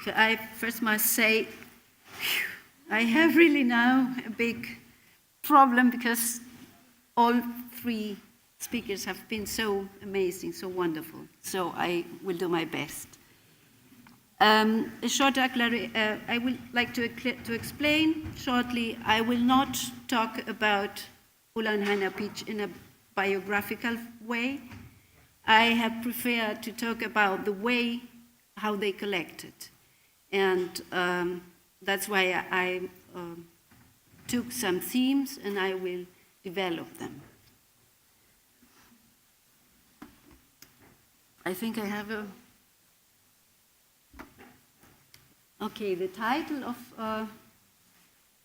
So I first must say, I have really now a big problem because all three speakers have been so amazing, so wonderful. So I will do my best. A short I would like to explain shortly. I will not talk about Ulla and Heiner Pietzsch in a biographical way. I have preferred to talk about the way how they collected. And that's why I took some themes and I will develop them. I think I have a... Okay, the title of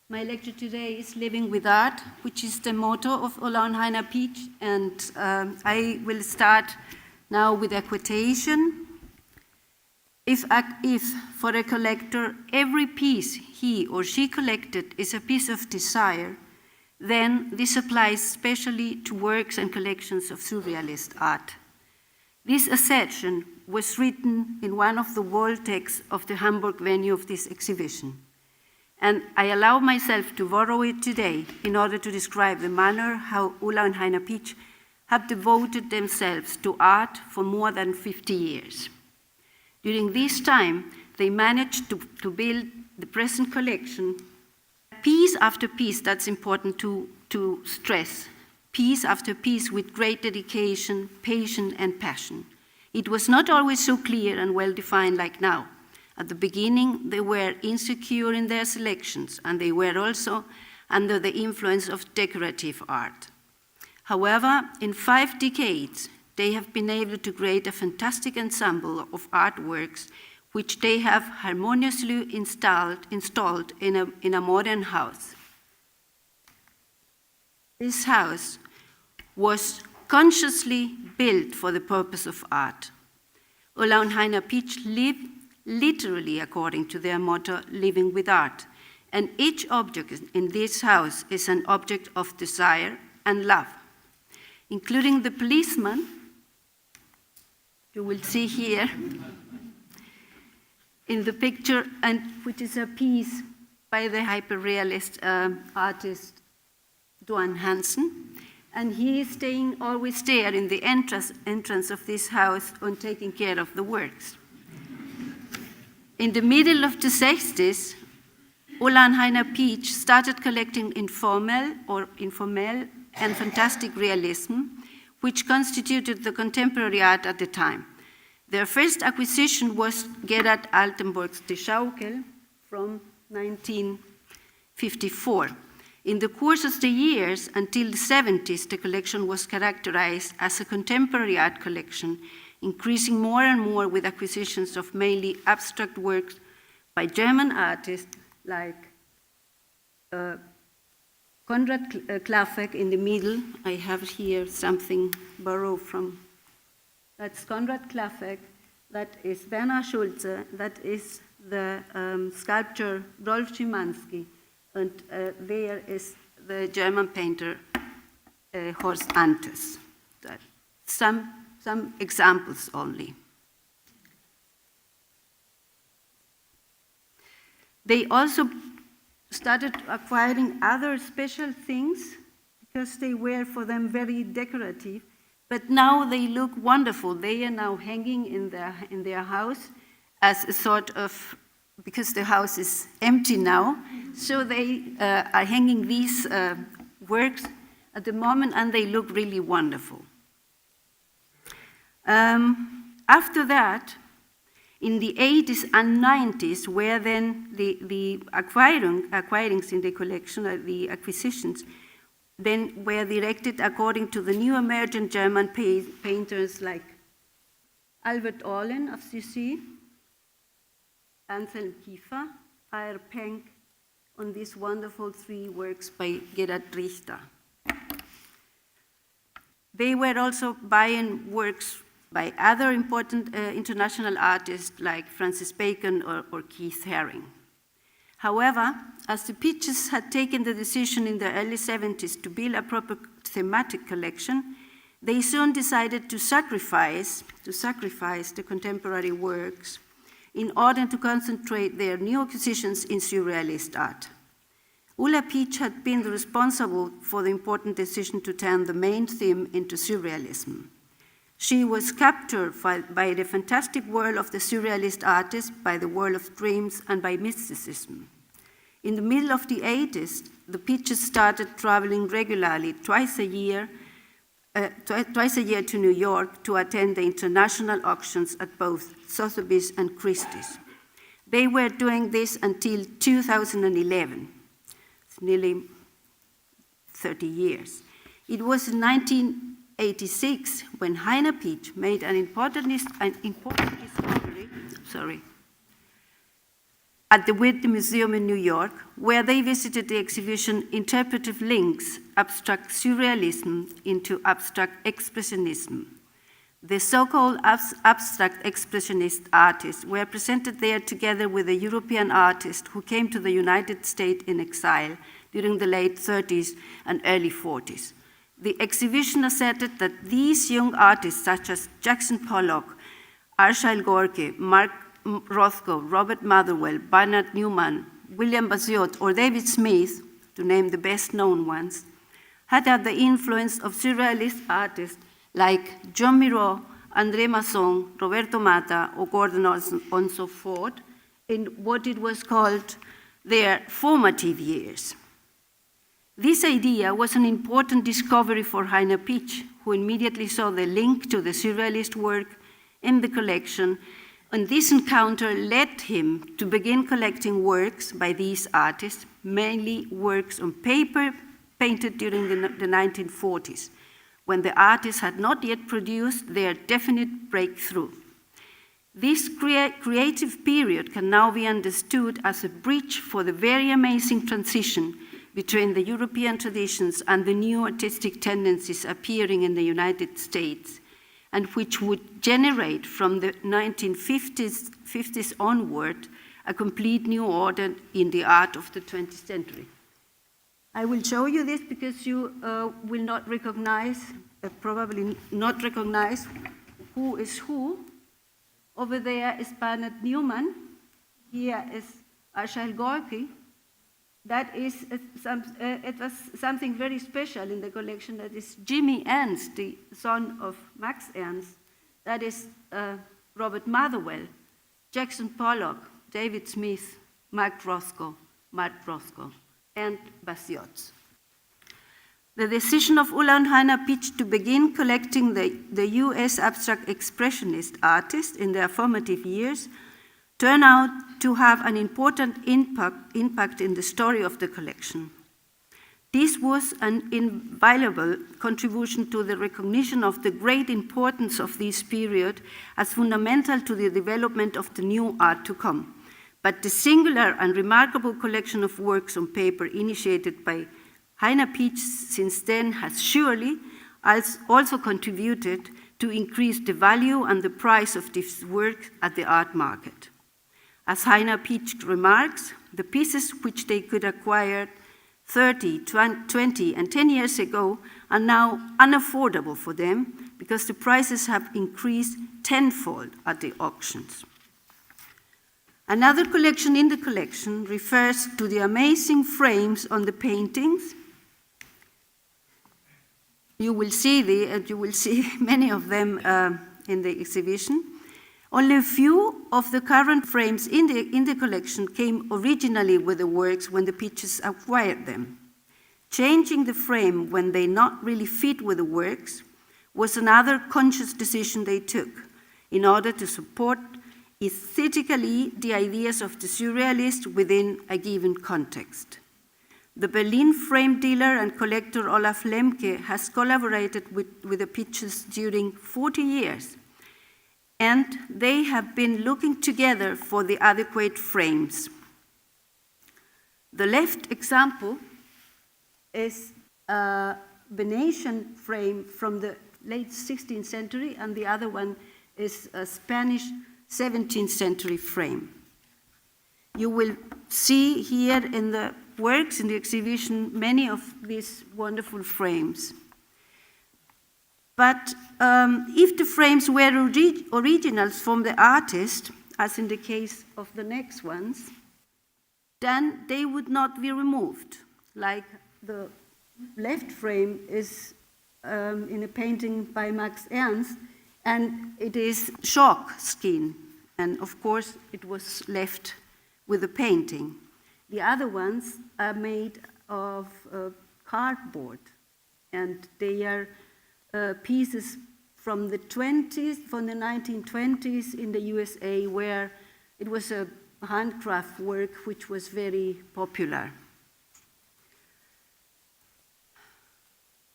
my lecture today is Living with Art, which is the motto of Ulla and Heiner Pietzsch. And I will start now with a quotation. If for a collector every piece he or she collected is a piece of desire, then this applies especially to works and collections of surrealist art. This assertion was written in one of the wall texts of the Hamburg venue of this exhibition. And I allow myself to borrow it today in order to describe the manner how Ulla and Heiner Pietzsch have devoted themselves to art for more than 50 years. During this time, they managed to build the present collection piece after piece. That's important to stress. Piece after piece with great dedication, patience, and passion. It was not always so clear and well-defined like now. At the beginning, they were insecure in their selections, and they were also under the influence of decorative art. However, in 5 decades, they have been able to create a fantastic ensemble of artworks which they have harmoniously installed in a modern house. This house was consciously built for the purpose of art. Ulla and Heiner Pietzsch live literally according to their motto, living with art. And each object in this house is an object of desire and love, including the policeman, you will see here in the picture, and which is a piece by the hyperrealist artist Duan Hansen. And he is staying always there in the entrance of this house on taking care of the works. In the middle of the 60s, Ulla and Heiner Pietzsch started collecting informal and fantastic realism, which constituted the contemporary art at the time. Their first acquisition was Gerhard Altenburg's Die Schaukel from 1954. In the course of the years until the 70s, the collection was characterized as a contemporary art collection, increasing more and more with acquisitions of mainly abstract works by German artists like Konrad Klaffek in the middle. I have here something borrowed from, that's Konrad Klaffek, that is Werner Schulze, that is the sculptor Rolf Szymanski, and there is the German painter Horst Antes. Some examples only. They also started acquiring other special things because they were for them very decorative, but now they look wonderful. They are now hanging in their house as a sort of, because the house is empty now, so they are hanging these works at the moment, and they look really wonderful. After that, in the 80s and 90s, where then the acquirings in the collection, the acquisitions, then were directed according to the new emergent German painters like Albert Orlen of Sucy, Anselm Kiefer, A.R. Penck, on these wonderful 3 works by Gerhard Richter. They were also buying works by other important international artists like Francis Bacon or Keith Haring. However, as the Pietzsch'es had taken the decision in the early 70s to build a proper thematic collection, they soon decided to sacrifice the contemporary works in order to concentrate their new acquisitions in surrealist art. Ulla Pietzsch had been responsible for the important decision to turn the main theme into surrealism. She was captured by the fantastic world of the surrealist artist, by the world of dreams, and by mysticism. In the middle of the 80s, the Pietzsch'es started traveling regularly, twice a year to New York to attend the international auctions at both Sotheby's and Christie's. They were doing this until 2011. It's nearly 30 years. It was in 1986 when Heiner Pietzsch made an important discovery at the Whitney Museum in New York, where they visited the exhibition Interpretive Links, Abstract Surrealism into Abstract Expressionism. The so-called abstract expressionist artists were presented there together with a European artist who came to the United States in exile during the late 30s and early 40s. The exhibition asserted that these young artists, such as Jackson Pollock, Arshile Gorky, Mark Rothko, Robert Motherwell, Bernard Newman, William Baziot, or David Smith, to name the best-known ones, had the influence of surrealist artists like John Miro, André Masson, Roberto Mata, or Gordon Onslow Ford in what it was called their formative years. This idea was an important discovery for Heiner Pietzsch, who immediately saw the link to the surrealist work in the collection, and this encounter led him to begin collecting works by these artists, mainly works on paper painted during the 1940s, when the artists had not yet produced their definite breakthrough. This creative period can now be understood as a bridge for the very amazing transition between the European traditions and the new artistic tendencies appearing in the United States, and which would generate from the 1950s onward a complete new order in the art of the 20th century. I will show you this because you will not recognize, probably not recognize who is who. Over there is Bernard Newman. Here is Arshile Gorky. That is, it was something very special in the collection. That is Jimmy Ernst, the son of Max Ernst. That is Robert Motherwell, Jackson Pollock, David Smith, Mark Rothko, and Baziot. The decision of Ulla and Heiner Pietzsch to begin collecting the US abstract expressionist artists in their formative years turned out to have an important impact in the story of the collection. This was an invaluable contribution to the recognition of the great importance of this period as fundamental to the development of the new art to come. But the singular and remarkable collection of works on paper initiated by Heiner Pietzsch since then has surely also contributed to increase the value and the price of this work at the art market. As Heiner Pietzsch remarks, the pieces which they could acquire 30, 20, and 10 years ago are now unaffordable for them because the prices have increased tenfold at the auctions. Another collection in the collection refers to the amazing frames on the paintings. You will see many of them in the exhibition. Only a few of the current frames in the collection came originally with the works when the Pietzsch'es acquired them. Changing the frame when they not really fit with the works was another conscious decision they took in order to support aesthetically the ideas of the surrealist within a given context. The Berlin frame dealer and collector Olaf Lemke has collaborated with the Pietzsch'es during 40 years, and they have been looking together for the adequate frames. The left example is a Venetian frame from the late 16th century, and the other one is a Spanish 17th century frame. You will see here in the works in the exhibition many of these wonderful frames. But if the frames were originals from the artist, as in the case of the next ones, then they would not be removed. Like the left frame is in a painting by Max Ernst, and it is chalk skin. And of course, it was left with the painting. The other ones are made of cardboard, and they are pieces from the 1920s in the USA, where it was a handcraft work which was very popular.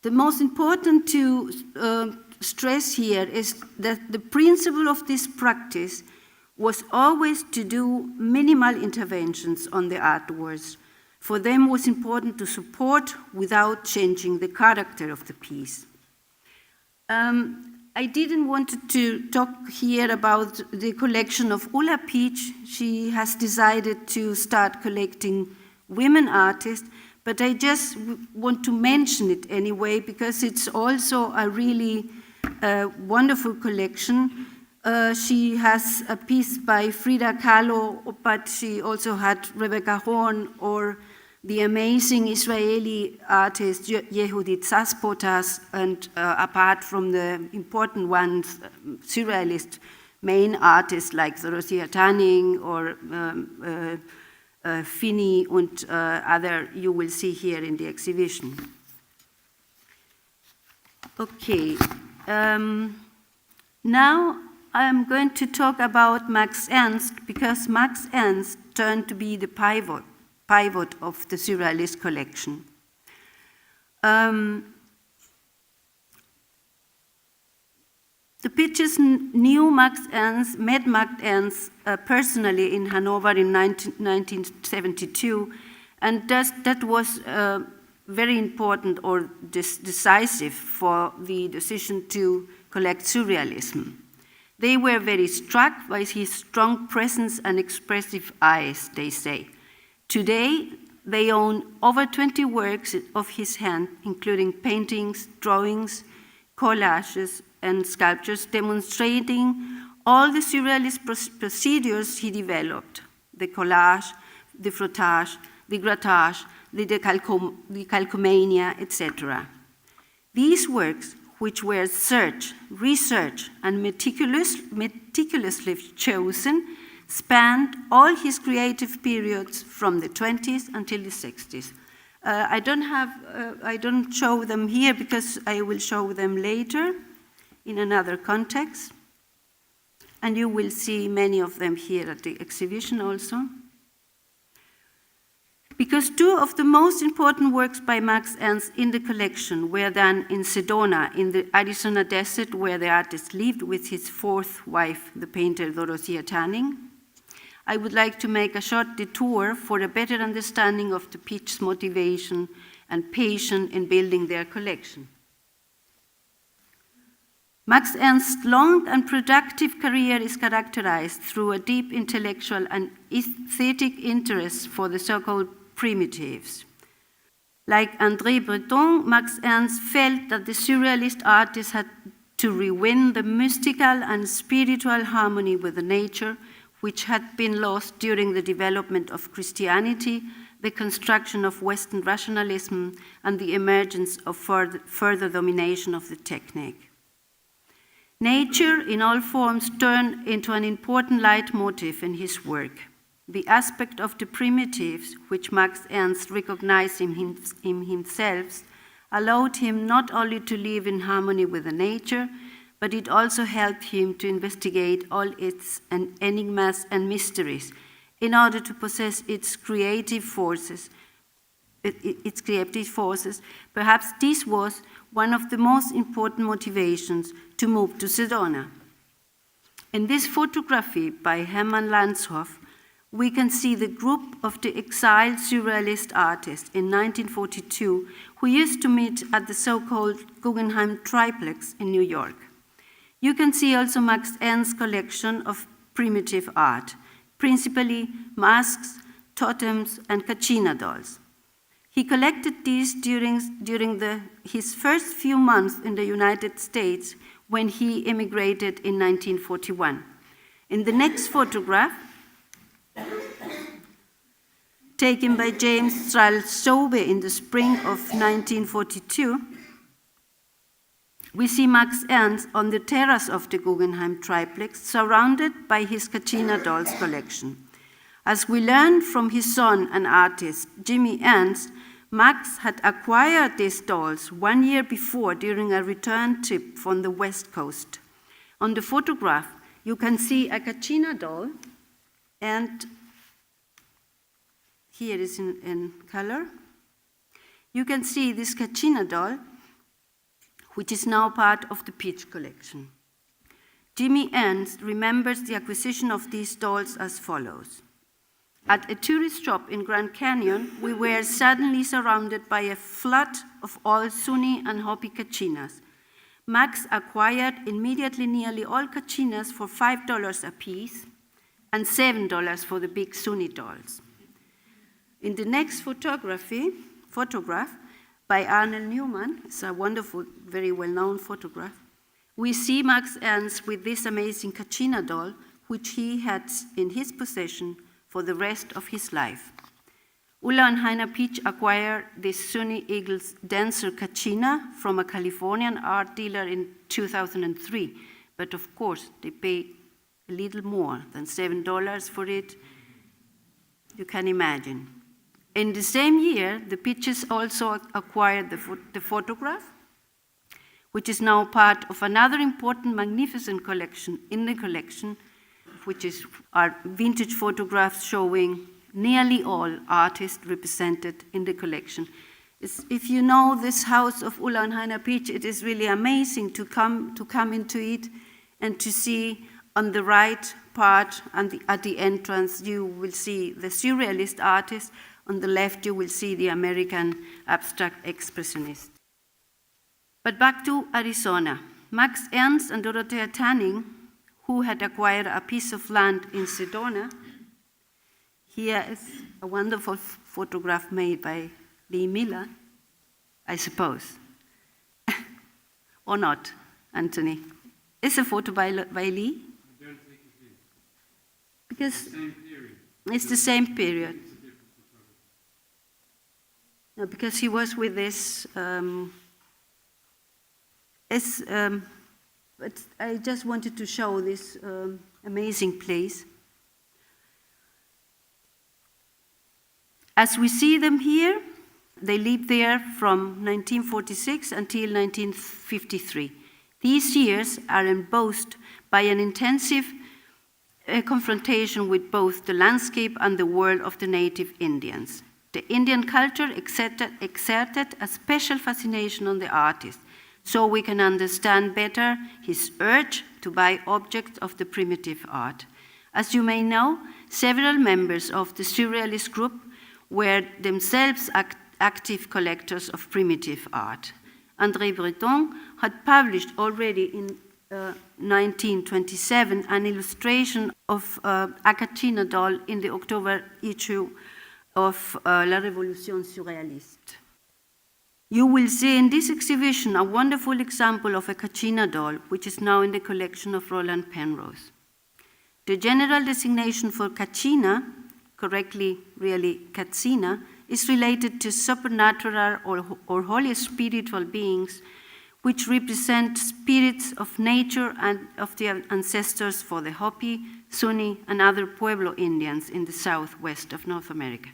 The most important to stress here is that the principle of this practice was always to do minimal interventions on the artworks. For them it was important to support without changing the character of the piece. I didn't want to talk here about the collection of Ulla Pietzsch. She has decided to start collecting women artists, but I just want to mention it anyway because it's also a really wonderful collection. She has a piece by Frida Kahlo, but she also had Rebecca Horn or the amazing Israeli artist Yehudit Saspotas, and apart from the important ones, surrealist main artists like Dorothea Tanning or Finney and other you will see here in the exhibition. Okay, now I'm going to talk about Max Ernst because Max Ernst turned to be the pivot of the surrealist collection. The Pietzsch'es knew Max Ernst, met Max Ernst personally in Hanover in 1972, and that was very important or decisive for the decision to collect surrealism. They were very struck by his strong presence and expressive eyes, they say. Today, they own over 20 works of his hand, including paintings, drawings, collages, and sculptures demonstrating all the surrealist procedures he developed: the collage, the frottage, the grattage, the decalcomania, etc. These works, which were searched, researched, and meticulously chosen, spanned all his creative periods from the 20s until the 60s. I don't show them here because I will show them later in another context. And you will see many of them here at the exhibition also. Because two of the most important works by Max Ernst in the collection were done in Sedona, in the Arizona desert, where the artist lived with his fourth wife, the painter Dorothea Tanning. I would like to make a short detour for a better understanding of the Pietzsch's motivation and passion in building their collection. Max Ernst's long and productive career is characterized through a deep intellectual and aesthetic interest for the so-called primitives. Like André Breton, Max Ernst felt that the surrealist artist had to re-win the mystical and spiritual harmony with the nature, which had been lost during the development of Christianity, the construction of Western rationalism, and the emergence of further domination of the technique. Nature, in all forms, turned into an important leitmotif in his work. The aspect of the primitives, which Max Ernst recognized in himself, allowed him not only to live in harmony with the nature, but it also helped him to investigate all its enigmas and mysteries in order to possess its creative forces. Perhaps this was one of the most important motivations to move to Sedona. In this photography by Hermann Landshoff, we can see the group of the exiled surrealist artists in 1942 who used to meet at the so-called Guggenheim Triplex in New York. You can see also Max Ernst's collection of primitive art, principally masks, totems, and Kachina dolls. He collected these during his first few months in the United States when he immigrated in 1941. In the next photograph, taken by James Stralsove in the spring of 1942, we see Max Ernst on the terrace of the Guggenheim triplex, surrounded by his Kachina dolls collection. As we learned from his son and artist, Jimmy Ernst, Max had acquired these dolls 1 year before during a return trip from the West Coast. On the photograph, you can see a Kachina doll, and here it is in color. You can see this Kachina doll, which is now part of the Pietzsch collection. Jimmy Ernst remembers the acquisition of these dolls as follows. At a tourist shop in Grand Canyon, we were suddenly surrounded by a flood of all Sunni and Hopi Kachinas. Max acquired immediately nearly all Kachinas for $5 a piece and $7 for the big Sunni dolls. In the next photograph by Arnold Newman, it's a wonderful, very well-known photograph, we see Max Ernst with this amazing Kachina doll, which he had in his possession for the rest of his life. Ulla and Heiner Pietzsch acquired this Sunni Eagles dancer Kachina from a Californian art dealer in 2003, but of course they paid a little more than $7 for it. You can imagine. In the same year, the Pietzsch'es also acquired the photograph, which is now part of another important, magnificent collection in the collection, which is our vintage photographs showing nearly all artists represented in the collection. If you know this house of Ulla and Heiner Pietzsch, it is really amazing to come into it and to see on the right part and at the entrance you will see the surrealist artist. On the left you will see the American abstract expressionist. But back to Arizona. Max Ernst and Dorothea Tanning, who had acquired a piece of land in Sedona. Here is a wonderful photograph made by Lee Miller, I suppose. Or not, Anthony? Is a photo by Lee? I don't think it is. Because It's the same period. it's the same period. It's a different photography. No, because he was with this. But I just wanted to show this amazing place. As we see them here, they lived there from 1946 until 1953. These years are embossed by an intensive confrontation with both the landscape and the world of the native Indians. The Indian culture exerted a special fascination on the artist, so we can understand better his urge to buy objects of the primitive art. As you may know, several members of the surrealist group were themselves active collectors of primitive art. André Breton had published already in 1927 an illustration of a Kachina doll in the October issue of La Révolution surréaliste. You will see in this exhibition a wonderful example of a Kachina doll, which is now in the collection of Roland Penrose. The general designation for Kachina, correctly really Katsina, is related to supernatural or holy spiritual beings which represent spirits of nature and of the ancestors for the Hopi, Sunni, and other Pueblo Indians in the southwest of North America.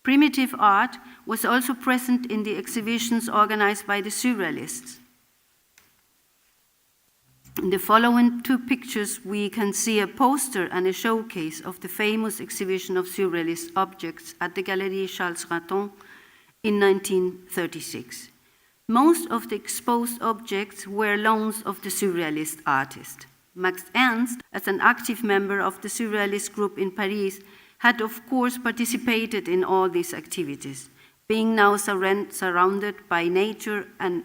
Primitive art was also present in the exhibitions organized by the surrealists. In the following two pictures, we can see a poster and a showcase of the famous exhibition of surrealist objects at the Galerie Charles Raton in 1936. Most of the exposed objects were loans of the surrealist artist. Max Ernst, as an active member of the surrealist group in Paris, had of course participated in all these activities. Being now surrounded by nature and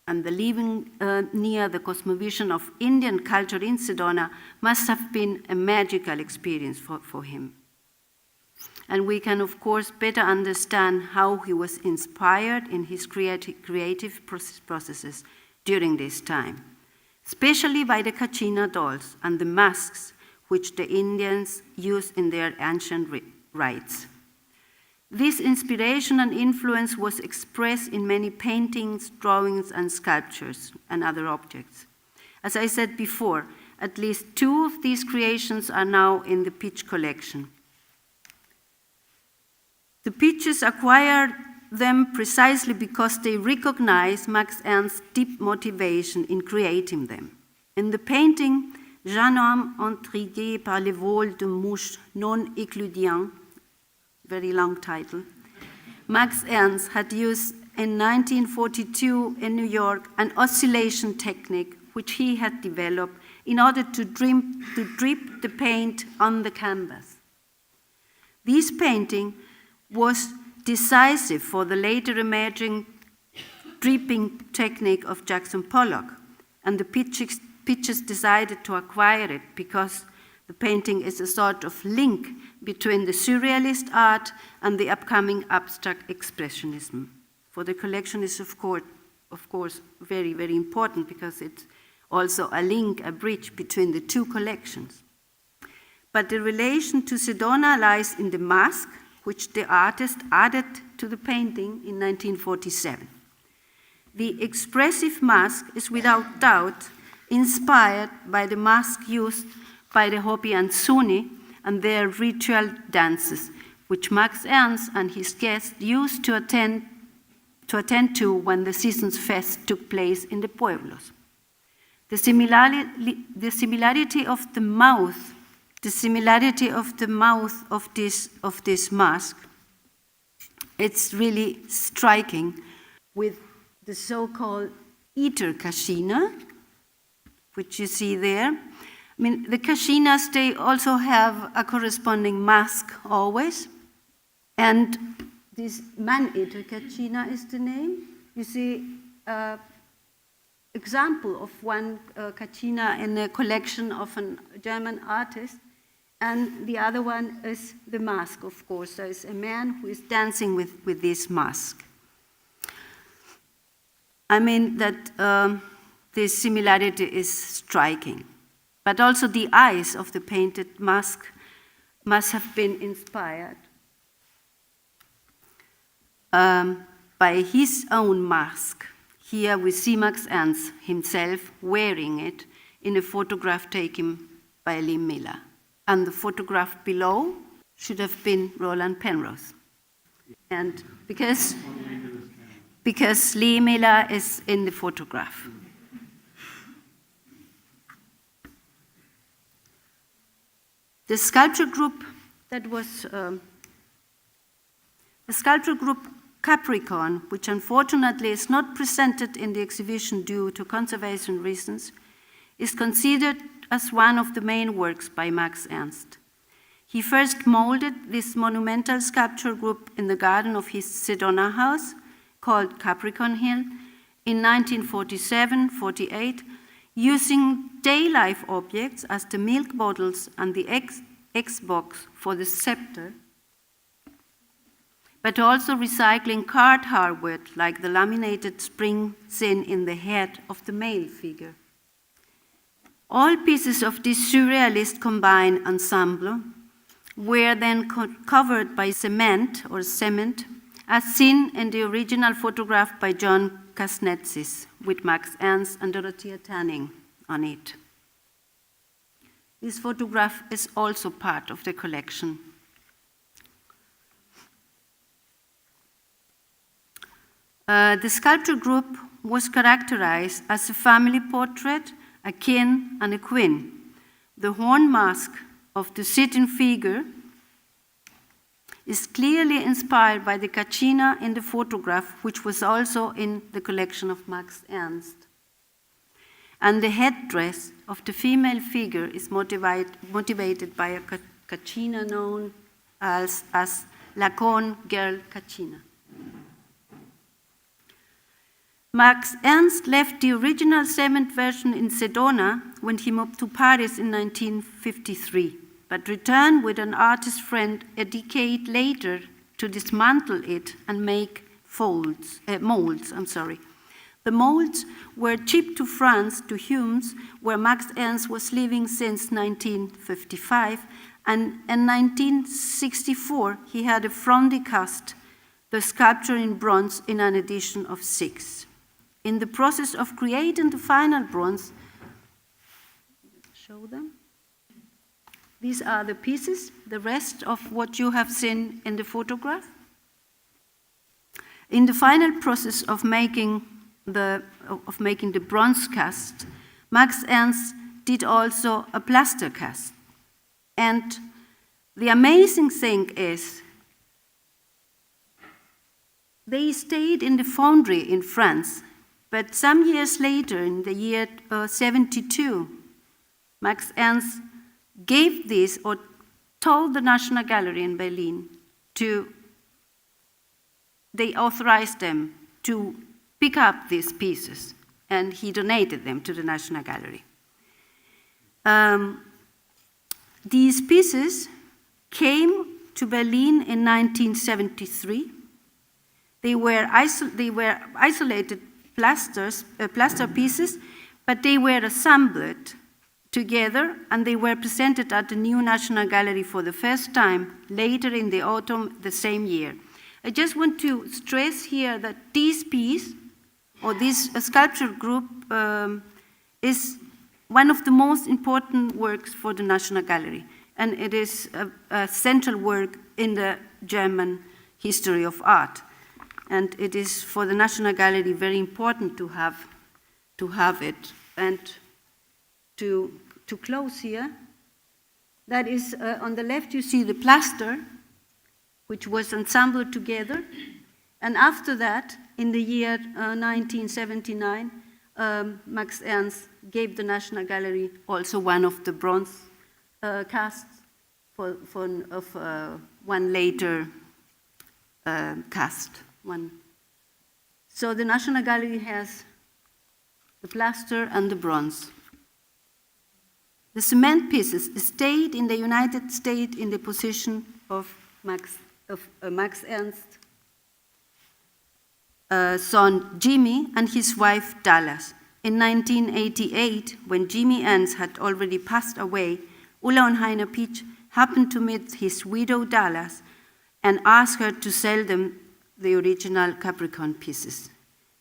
the living near the cosmovision of Indian culture in Sedona must have been a magical experience for him. And we can of course better understand how he was inspired in his creative processes during this time. especially by the Kachina dolls and the masks which the Indians used in their ancient rites. This inspiration and influence was expressed in many paintings, drawings, and sculptures and other objects. As I said before, at least 2 of these creations are now in the Pietzsch collection. The Pietzsch'es acquired them precisely because they recognize Max Ernst's deep motivation in creating them. In the painting, Jeune homme intrigué par les vols de mouches non écludiens, very long title, Max Ernst had used in 1942 in New York an oscillation technique which he had developed in order to drip the paint on the canvas. This painting was decisive for the later emerging dripping technique of Jackson Pollock, and the Pietzsch'es decided to acquire it because the painting is a sort of link between the surrealist art and the upcoming abstract expressionism. For the collection is of course, very, very important because it's also a link, a bridge between the 2 collections. But the relation to Sedona lies in the mask, which the artist added to the painting in 1947. The expressive mask is without doubt inspired by the mask used by the Hopi and Sunni and their ritual dances, which Max Ernst and his guests used to attend to when the season's fest took place in the pueblos. The similarity of the mouth of this mask, it's really striking with the so-called eater Kachina, which you see there. I mean, the Kachinas, they also have a corresponding mask always. And this man-eater Kachina is the name. You see example of one Kachina in a collection of a German artist. And the other one is the mask, of course. There is a man who is dancing with this mask. I mean that this similarity is striking. But also the eyes of the painted mask must have been inspired by his own mask. Here we see Max Ernst himself wearing it in a photograph taken by Lee Miller. And the photograph below should have been Roland Penrose. And because Lee Miller is in the photograph. The sculpture group Capricorn, which unfortunately is not presented in the exhibition due to conservation reasons, is considered as one of the main works by Max Ernst. He first molded this monumental sculpture group in the garden of his Sedona house, called Capricorn Hill, in 1947-48, using day-life objects as the milk bottles and the X-box for the scepter, but also recycling card hardware like the laminated spring sin in the head of the male figure. All pieces of this surrealist combined ensemble were then covered by cement, as seen in the original photograph by John Kasnetsis, with Max Ernst and Dorothea Tanning on it. This photograph is also part of the collection. The sculpture group was characterized as a family portrait, a king and a queen. The horn mask of the sitting figure is clearly inspired by the Kachina in the photograph, which was also in the collection of Max Ernst. And the headdress of the female figure is motivated by a Kachina known as Lacan Girl Kachina. Max Ernst left the original cement version in Sedona when he moved to Paris in 1953, but returned with an artist friend a decade later to dismantle it and make molds. The molds were shipped to France, to Humes, where Max Ernst was living since 1955, and in 1964 he had a Fronde cast, the sculpture in bronze, in an edition of 6. In the process of creating the final bronze, show them. These are the pieces, the rest of what you have seen in the photograph. In the final process of making the bronze cast, Max Ernst did also a plaster cast. And the amazing thing is, they stayed in the foundry in France, but some years later, in the year 72, Max Ernst gave this, or told the National Gallery in Berlin they authorized them to pick up these pieces, and he donated them to the National Gallery. These pieces came to Berlin in 1973. They were isolated plaster pieces, but they were assembled together, and they were presented at the new National Gallery for the first time later in the autumn the same year. I just want to stress here that this piece, or this sculpture group, is one of the most important works for the National Gallery, and it is a central work in the German history of art. And it is for the National Gallery very important to have it. And to close here, that is on the left you see the plaster, which was assembled together. And after that, in the year 1979, Max Ernst gave the National Gallery also one of the bronze casts of one later cast. So the National Gallery has the plaster and the bronze. The cement pieces stayed in the United States in the possession of Max Ernst's son Jimmy and his wife Dallas. In 1988, when Jimmy Ernst had already passed away, Ulla and Heiner Pietzsch happened to meet his widow Dallas and asked her to sell them the original Capricorn pieces.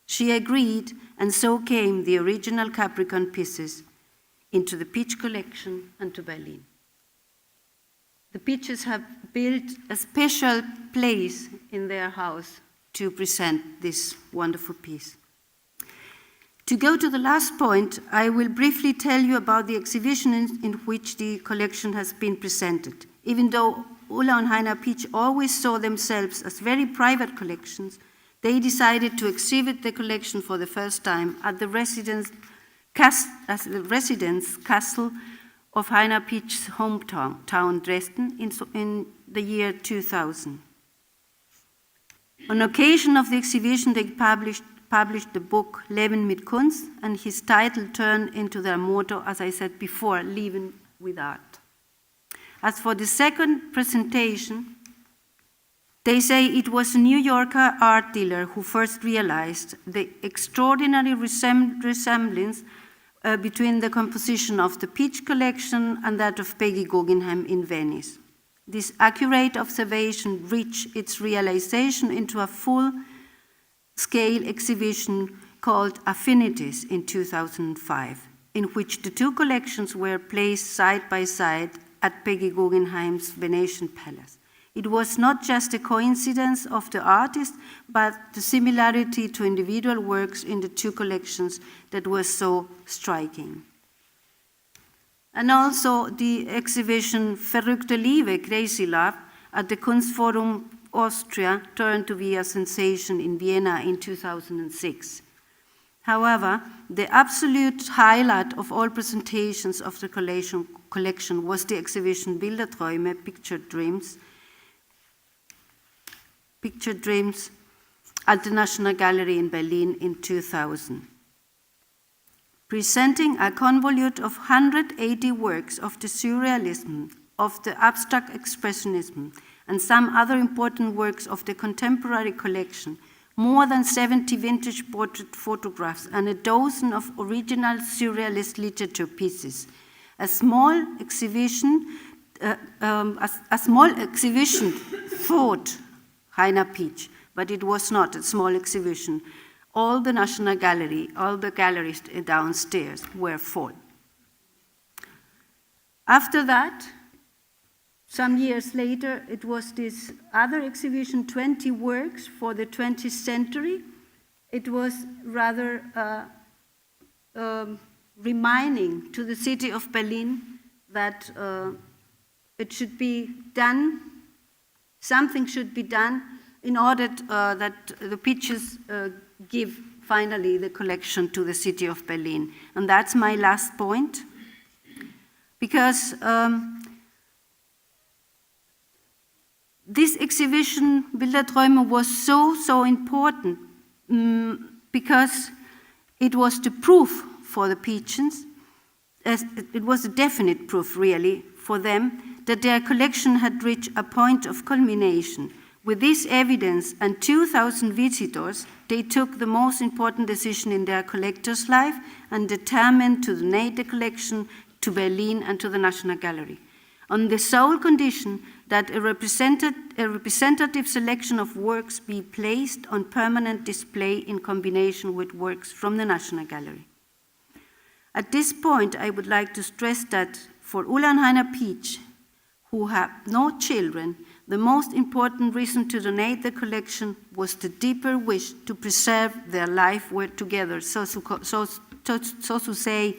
She agreed, and so came the original Capricorn pieces into the Pietzsch collection and to Berlin. The Pietzsch'es have built a special place in their house to present this wonderful piece. To go to the last point, I will briefly tell you about the exhibition in which the collection has been presented. Even though Ulla and Heiner Pietzsch always saw themselves as very private collections, they decided to exhibit the collection for the first time at the residence castle of Heiner Pietzsch's hometown, Dresden, in the year 2000. On occasion of the exhibition, they published the book Leben mit Kunst, and his title turned into their motto, as I said before, Leben with Art. As for the second presentation, they say it was a New Yorker art dealer who first realized the extraordinary resemblance between the composition of the Pietzsch collection and that of Peggy Guggenheim in Venice. This accurate observation reached its realization into a full-scale exhibition called Affinities in 2005, in which the two collections were placed side by side at Peggy Guggenheim's Venetian Palace. It was not just a coincidence of the artist, but the similarity to individual works in the two collections that was so striking. And also the exhibition Verrückte Liebe, Crazy Love, at the Kunstforum Austria turned to be a sensation in Vienna in 2006. However, the absolute highlight of all presentations of the collection was the exhibition Bilderträume, Picture Dreams at the National Gallery in Berlin in 2000. Presenting a convolute of 180 works of the surrealism, of the abstract expressionism, and some other important works of the contemporary collection, more than 70 vintage portrait photographs, and a dozen of original surrealist literature pieces. A small exhibition thought Heiner Pietzsch, but it was not a small exhibition. All the National Gallery, all the galleries downstairs were full. After that, some years later, it was this other exhibition, 20 works for the 20th century. It was rather reminding to the city of Berlin that it should be done, something should be done in order that the Pietzsch'es give finally the collection to the city of Berlin. And that's my last point, because this exhibition, Bilderträume, was so important because it was the proof for the Pietzsch'es, it was a definite proof really for them that their collection had reached a point of culmination. With this evidence and 2,000 visitors, they took the most important decision in their collector's life and determined to donate the collection to Berlin and to the National Gallery, on the sole condition that a representative selection of works be placed on permanent display in combination with works from the National Gallery. At this point, I would like to stress that for Ulla and Heiner Pietzsch, who have no children, the most important reason to donate the collection was the deeper wish to preserve their life work together, so to say,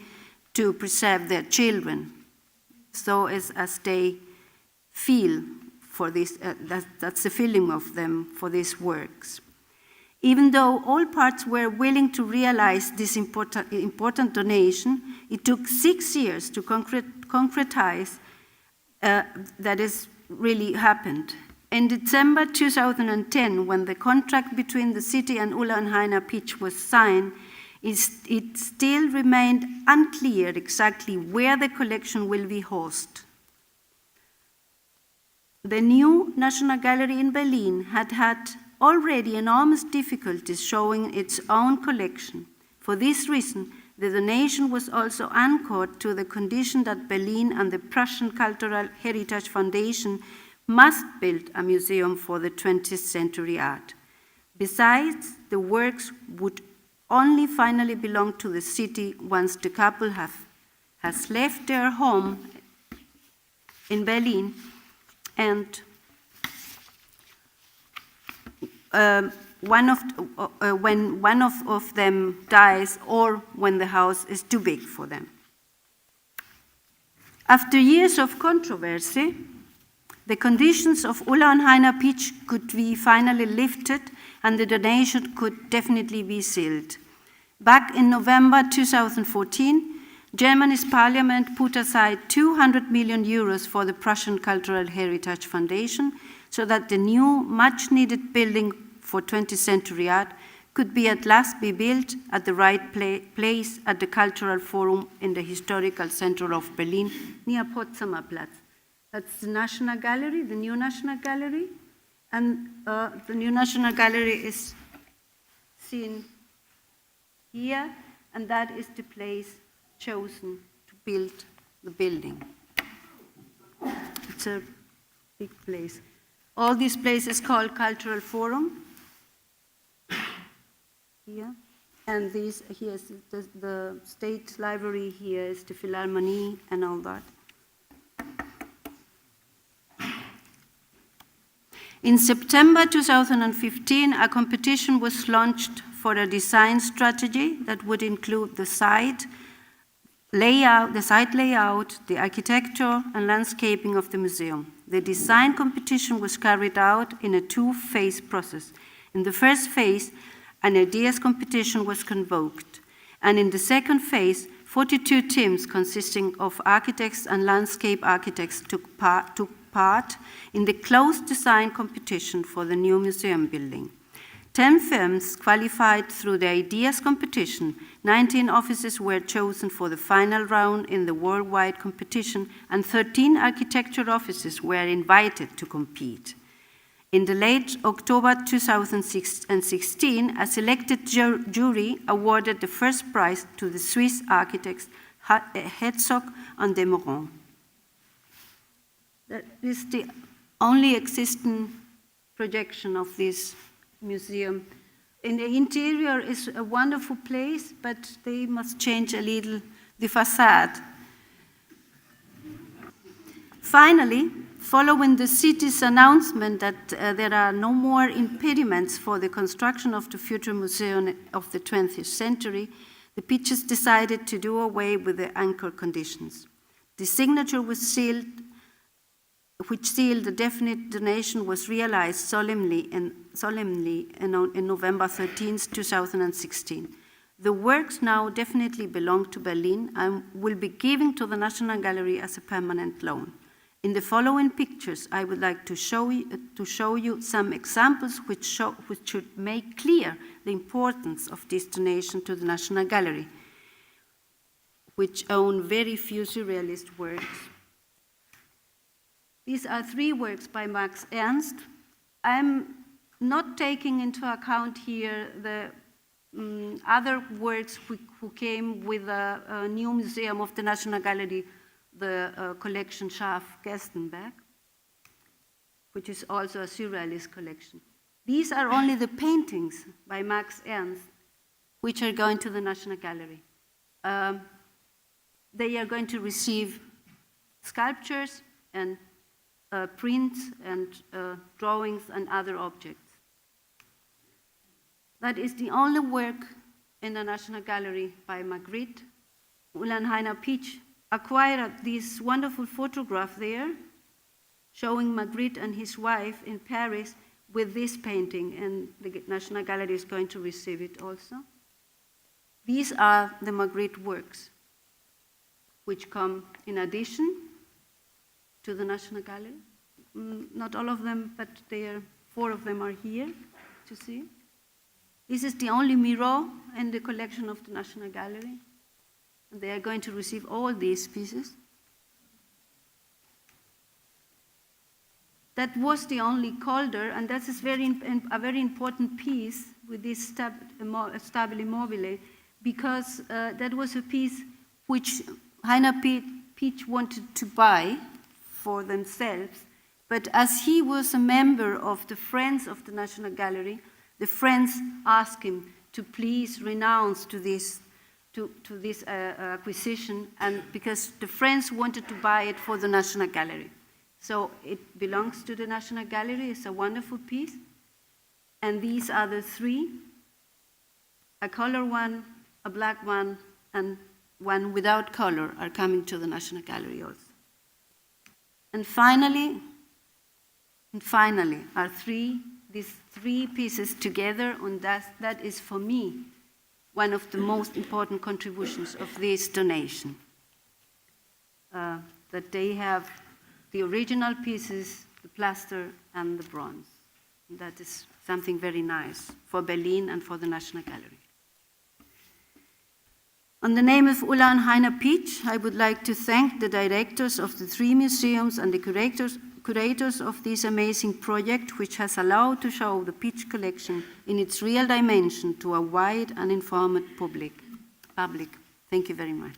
to preserve their children, so as they feel for this, that's the feeling of them for these works. Even though all parts were willing to realize this important donation, it took 6 years to concretize that is really happened. In December 2010, when the contract between the city and Ulla and Heiner Pietzsch was signed, it still remained unclear exactly where the collection will be hosted. The new National Gallery in Berlin had already enormous difficulties showing its own collection. For this reason, the donation was also anchored to the condition that Berlin and the Prussian Cultural Heritage Foundation must build a museum for the 20th century art. Besides, the works would only finally belong to the city once the couple has left their home in Berlin and when one of them dies or when the house is too big for them. After years of controversy, the conditions of Ulla and Heiner Pietzsch could be finally lifted and the donation could definitely be sealed. Back in November 2014, Germany's parliament put aside 200 million euros for the Prussian Cultural Heritage Foundation so that the new, much-needed building for 20th century art could be at last be built at the right place at the Cultural Forum in the historical center of Berlin, near Potsdamer Platz. That's the National Gallery, the new National Gallery, and the new National Gallery is seen here, and that is the place chosen to build the building. It's a big place. All these places called Cultural Forum. Here. And here is the State Library, here is the Philharmonie and all that. In September 2015, a competition was launched for a design strategy that would include the site layout, the architecture and landscaping of the museum. The design competition was carried out in a two-phase process. In the first phase, an ideas competition was convoked, and in the second phase, 42 teams consisting of architects and landscape architects took part in the closed design competition for the new museum building. 10 firms qualified through the ideas competition, 19 offices were chosen for the final round in the worldwide competition, and 13 architecture offices were invited to compete. In the late October 2016, a selected jury awarded the first prize to the Swiss architects Herzog and de Meuron. That is the only existing projection of this museum. In the interior is a wonderful place, but they must change a little the facade. Finally, following the city's announcement that there are no more impediments for the construction of the future museum of the 20th century, the Pietzsch'es decided to do away with the anchor conditions. The signature was sealed, which sealed the definite donation, was realized solemnly in November 13, 2016. The works now definitely belong to Berlin and will be given to the National Gallery as a permanent loan. In the following pictures, I would like to show you some examples which should make clear the importance of this donation to the National Gallery, which own very few surrealist works. These are 3 works by Max Ernst. I'm not taking into account here the other works who came with a new museum of the National Gallery, the collection Schaaf-Gerstenberg, which is also a surrealist collection. These are only the paintings by Max Ernst, which are going to the National Gallery. They are going to receive sculptures and prints and drawings and other objects. That is the only work in the National Gallery by Magritte. Ulla and Heiner Pietzsch acquired this wonderful photograph there, showing Magritte and his wife in Paris with this painting, and the National Gallery is going to receive it also. These are the Magritte works, which come in addition to the National Gallery. Not all of them, but 4 of them are here to see. This is the only mirror in the collection of the National Gallery. And they are going to receive all these pieces. That was the only Calder, and that is a very important piece with this Stabile Mobile, because that was a piece which Heiner Pietzsch wanted to buy for themselves, but as he was a member of the Friends of the National Gallery, the Friends asked him to please renounce to this acquisition, and because the Friends wanted to buy it for the National Gallery. So it belongs to the National Gallery. It's a wonderful piece. And these are the 3, a color one, a black one, and one without color are coming to the National Gallery also. And finally are these 3 pieces together, and that is for me one of the most important contributions of this donation. That they have the original pieces, the plaster and the bronze. And that is something very nice for Berlin and for the National Gallery. On the name of Ulla and Heiner Pietzsch, I would like to thank the directors of the 3 museums and the curators of this amazing project, which has allowed to show the Pietzsch collection in its real dimension to a wide and informed public. Thank you very much.